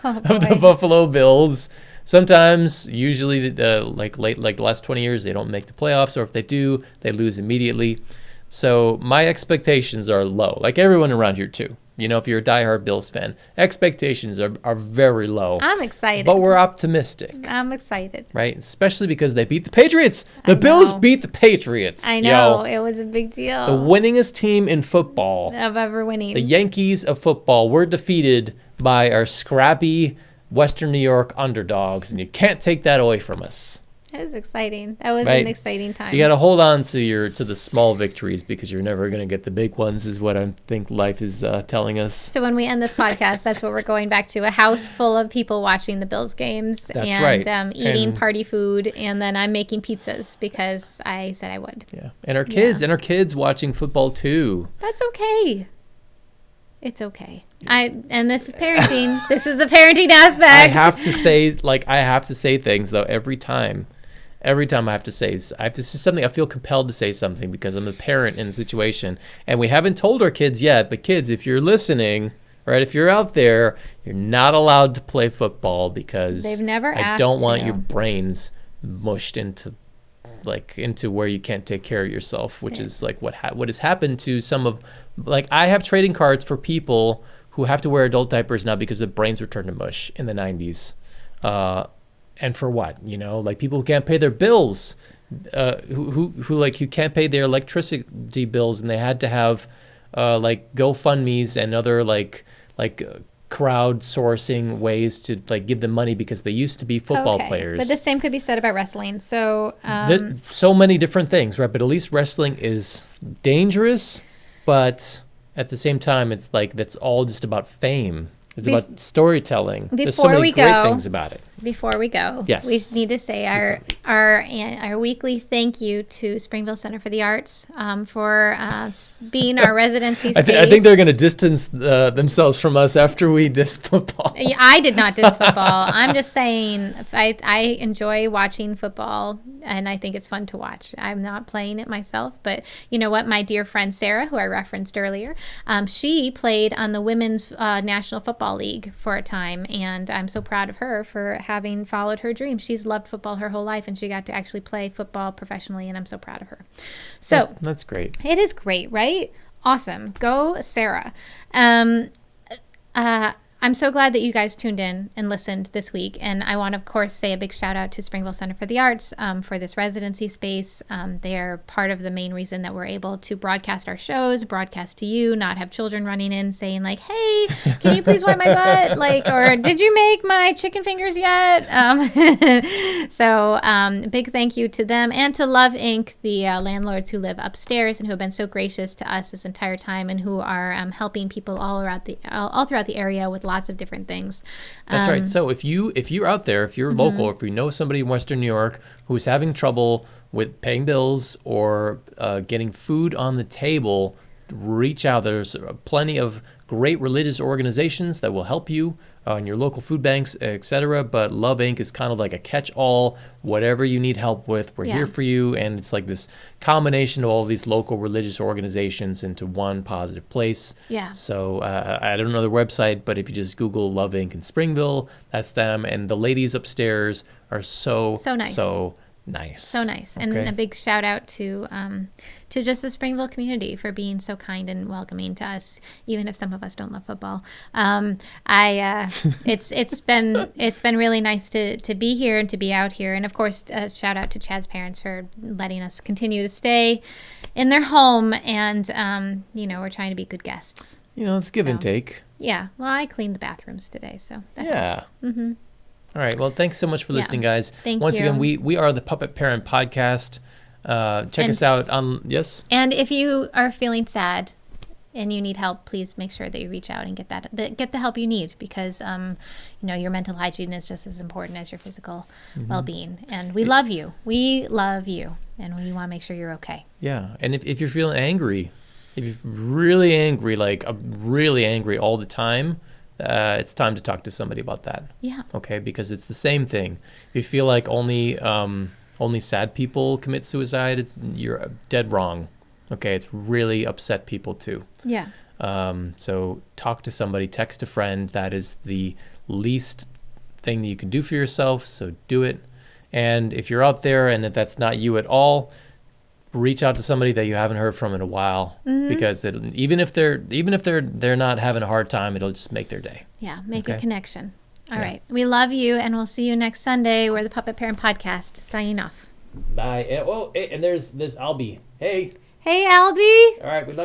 of the Buffalo Bills. Sometimes, usually, like the last 20 years, they don't make the playoffs, or if they do, they lose immediately. So my expectations are low, like everyone around here too. If you're a diehard Bills fan, expectations are very low. I'm excited. But we're optimistic. I'm excited. Right? Especially because they beat the Patriots. The Bills beat the Patriots. I know. It was a big deal. The winningest team in football. Of ever winning. The Yankees of football were defeated by our scrappy Western New York underdogs, and you can't take that away from us. That was exciting. That was Right. an exciting time. You got to hold on to the small victories because you're never going to get the big ones, is what I think life is telling us. So when we end this podcast, that's what we're going back to: a house full of people watching the Bills games That's and right. Eating And- party food, and then I'm making pizzas because I said I would. Yeah, and our kids watching football too. That's okay. It's okay. And this is parenting. This is the parenting aspect. I have to say things though every time. Every time I have to say something, I feel compelled to say something because I'm a parent in a situation, and we haven't told our kids yet. But kids, if you're listening, right, if you're out there, you're not allowed to play football because They've never I asked don't want to. your brains mushed into where you can't take care of yourself, which is like what has happened to some of, like, I have trading cards for people who have to wear adult diapers now because their brains were turned to mush in the 90s. And for what? Like people who can't pay their bills, who can't pay their electricity bills, and they had to have like GoFundMe's and other like crowdsourcing ways to like give them money because they used to be football players. But the same could be said about wrestling. So so many different things, right? But at least wrestling is dangerous, but at the same time, it's like that's all just about fame. It's about storytelling. There's so many great things about it. Before we go, Yes. we need to say our weekly thank you to Springville Center for the Arts for being our residency space. I think they're going to distance themselves from us after we diss football. I did not diss football. I'm just saying I enjoy watching football, and I think it's fun to watch. I'm not playing it myself, but you know what? My dear friend Sarah, who I referenced earlier, she played on the Women's National Football League for a time, and I'm so proud of her for having followed her dream. She's loved football her whole life, and she got to actually play football professionally, and I'm so proud of her. So that's great. It is great, right? Awesome. Go, Sarah. I'm so glad that you guys tuned in and listened this week. And I want to, of course, say a big shout out to Springville Center for the Arts for this residency space. They are part of the main reason that we're able to broadcast our shows, broadcast to you, not have children running in saying like, hey, can you please wipe my butt? Like, or did you make my chicken fingers yet? So big thank you to them and to Love Inc., the landlords who live upstairs and who have been so gracious to us this entire time and who are helping people all throughout the area with lots of different things. That's right. So if you're out there, if you're local, if you know somebody in Western New York who's having trouble with paying bills or getting food on the table, reach out. There's plenty of great religious organizations that will help you in your local food banks, etc. But Love Inc. is kind of like a catch-all. Whatever you need help with, we're here for you. And it's like this combination of all of these local religious organizations into one positive place. Yeah. So I don't know their website, but if you just Google Love Inc. in Springville, that's them. And the ladies upstairs are so nice. So nice. So nice. And a big shout out to just the Springville community for being so kind and welcoming to us, even if some of us don't love football. It's been really nice to be here and to be out here. And of course, shout out to Chad's parents for letting us continue to stay in their home. And we're trying to be good guests. It's give and take. Yeah. Well, I cleaned the bathrooms today, so that helps. Mm-hmm. All right. Well, thanks so much for listening, guys. Once you. again, we are the Puppet Parent Podcast. Check us out on, yes? And if you are feeling sad and you need help, please make sure that you reach out and get the help you need because, your mental hygiene is just as important as your physical well-being. And we love you. We love you. And we want to make sure you're okay. Yeah. And if you're feeling angry, if you're really angry, really angry all the time, it's time to talk to somebody about that. Yeah. Okay, because it's the same thing. If you feel like only sad people commit suicide, you're dead wrong. Okay, it's really upset people too. Yeah. So talk to somebody, text a friend. That is the least thing that you can do for yourself. So do it. And if you're out there and if that's not you at all, reach out to somebody that you haven't heard from in a while because even if they're not having a hard time, it'll just make their day. Yeah, make a connection. All right. We love you, and we'll see you next Sunday. We're the Puppet Parent Podcast. Signing off. Bye. And there's Albie. Hey. Hey, Albie. All right, we love you.